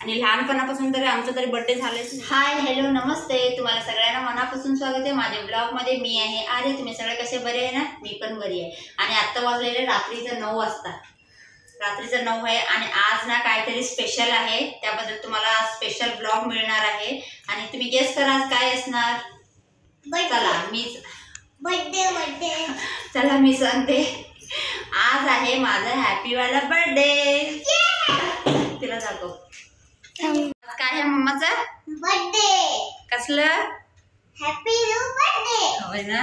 आणि लहानपणापासून तरी आमचा तरी बर्थडे झालेच. हाय हॅलो नमस्ते, तुम्हाला सगळ्यांना मनापासून स्वागत आहे माझ्या ब्लॉगमध्ये. मी आहे अरे, तुम्ही सगळे कसे बरे आहे ना? मी पण बरी आहे. आणि आत्ता वाजलेले रात्रीचं 9 वाजता. रात्रीचं 9 आहे आणि आज ना काहीतरी स्पेशल आहे, त्याबद्दल तुम्हाला स्पेशल ब्लॉग मिळणार आहे. आणि तुम्ही गेस करा आज काय असणार. चला मी सांगते. आज आहे माझा हॅपीवाला बर्थडे. तिला दाखव. काय आहे मम्माचा बर्थडे. कसलं हॅपी न्यू बर्थडे होय ना.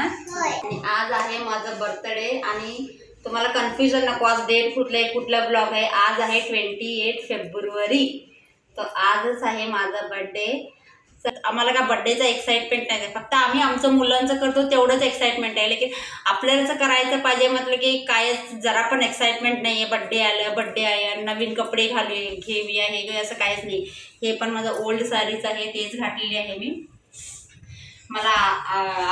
आज आहे माझा बर्थडे आणि तुम्हाला कन्फ्युजन नको. आज डेट कुठला ब्लॉग आहे. आज आहे 28 फेब्रुवारी. तर आजच आहे माझा बर्थडे. आम्हाला का बर्थडेचा एक्साइटमेंट नाही आहे, फक्त आम्ही आमचं मुलांचं करतो तेवढंच एक्साइटमेंट आहे. लेकिन आपल्याला करायचं पाहिजे म्हटलं की काय जरा पण एक्साइटमेंट नाही आहे. बड्डे आलं, बड्डे आहे, नवीन कपडे घेऊया हे असं काहीच नाही. हे पण माझं ओल्ड साडीच आहे, तेच घातलेली आहे मी. मला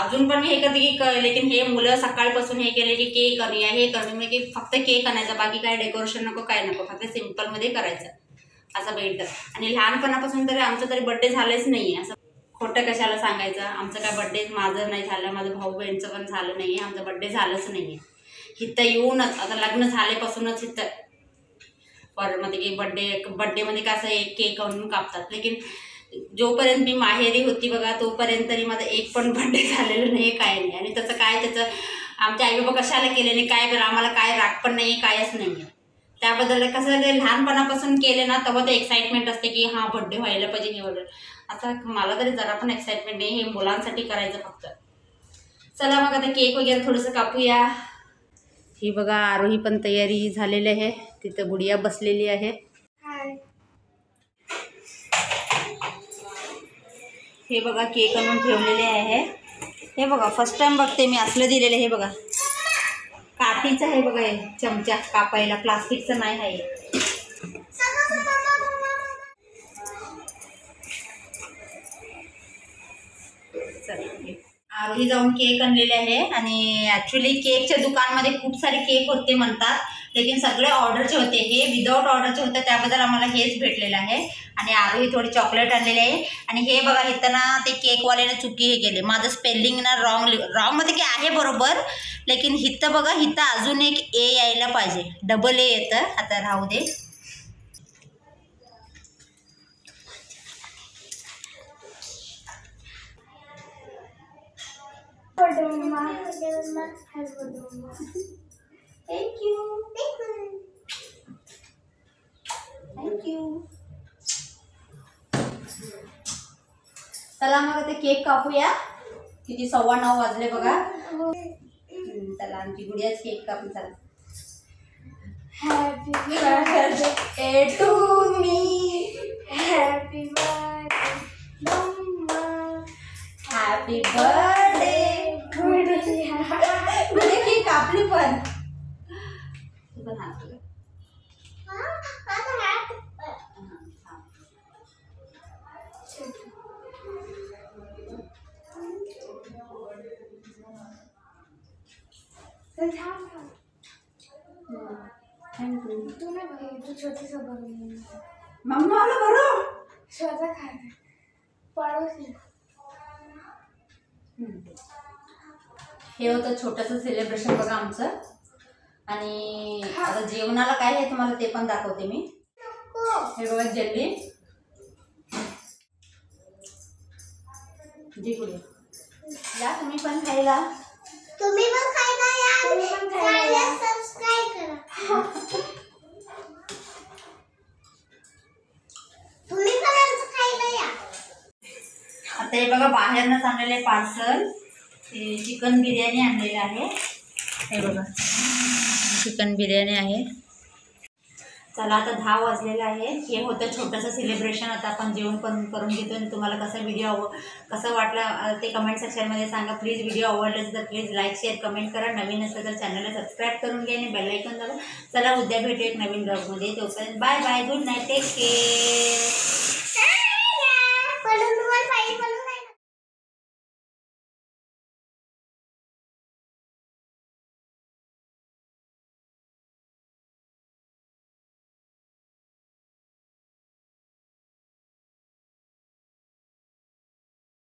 अजून पण मी हे करते की लेकिन हे मुलं सकाळपासून हे केले की केक आणूया हे करूया की फक्त केक आणायचा, बाकी काय डेकोरेशन नको काय नको, फक्त सिम्पलमध्ये करायचं असं बेटर. आणि लहानपणापासून तरी आमचा तरी बर्थडे झालेच नाही आहे. असं खोटं कशाला सांगायचं. आमचं काय बर्थडे माझं नाही झालं, माझं भाऊ बहिणीचं पण झालं नाही आहे. आमचं बर्थडे झालंच नाही आहे. इथं येऊनच आता लग्न झाल्यापासूनच इथं परमध्ये की बड्डेमध्ये कसं एक केक आणून कापतात. लेकिन जोपर्यंत मी माहेरी होती बघा तोपर्यंत तरी माझं एक पण बर्थडे झालेलं नाही, काय नाही. आणि त्याचं आमच्या आई बाबा कशाला केले नाही काय, आम्हाला काय राग पण नाही, कायच नाही आहे. त्याबद्दल कसं ते लहानपणापासून केले ना तेव्हा ते एक्साइटमेंट असते की हां बर्थडे व्हायला पाहिजे हे वगैरे. आता मला तरी जरा पण एक्साइटमेंट नाही, हे मुलांसाठी करायचं फक्त. चला मग आता केक वगैरे थोडंसं कापूया. ही बघा आरोही पण तयारी झालेली आहे, तिथं गुडिया बसलेली आहे. हे बघा केक आणून ठेवलेले आहे. हे बघा फर्स्ट टाइम बघते मी असलं दिलेलं. हे बघा काठीचं आहे बघा, हे चमचा कापायला, प्लास्टिकचं नाही आहे. आरोही जाऊन केक आणलेले आहे. आणि ॲक्च्युली केकच्या दुकानमध्ये खूप सारे केक होते म्हणतात, लेकिन सगळे ऑर्डरचे होते. हे विदाऊट ऑर्डरचे होते, त्याबद्दल आम्हाला हेच भेटलेलं आहे. आणि आरोही थोडी चॉकलेट आणलेली आहे. आणि हे बघा इथं ना ते केकवाल्याने चुकी हे केले, माझं स्पेलिंग ना रॉंगमध्ये की आहे बरोबर, लेकिन हिथं बघा हिथं अजून एक ए यायला पाहिजे, डबल ए येतं. आता राहू दे. थँक्यू. चला मग ते केक कापूया. किती 9:15 वाजले बघा. चला आमची गुडियाच केक कापू. चला. Happy birthday to me, happy birthday मम्मा, हॅपी बर्थडे गुडिया. केक कापली पण तू पण हात तुला. मम्मा बरं स्वतः खायचं पाडोशी. हे होतं छोटंसं सेलिब्रेशन बघा आमचं. आणि आता जेवणाला काय आहे तुम्हाला ते पण दाखवते मी. हे बघा जेली जी पुढे या, तुम्ही पण खायला या. सबस्क्राइब करा. तुम्ही पण खायला या. आता हे बघा बाहेरनंच आणलेले पार्सल. हे चिकन बिर्याणी आणलेलं आहे. हे बघा चिकन बिर्याणी आहे. चला आता 10 वाजलेलं आहे. हे होतं छोटंसं सेलिब्रेशन. आता आपण जेवण पण करून घेतो. आणि तुम्हाला कसं वाटलं ते कमेंट सेक्शनमध्ये सांगा. प्लीज व्हिडिओ आवडले तर प्लीज लाईक शेअर कमेंट करा. नवीन असेल तर चॅनलला सबस्क्राईब करून घ्या आणि बेल आयकॉन दाबा. चला उद्या भेटू एक नवीन ब्लॉगमध्ये. तोपर्यंत bye bye, good night, take care.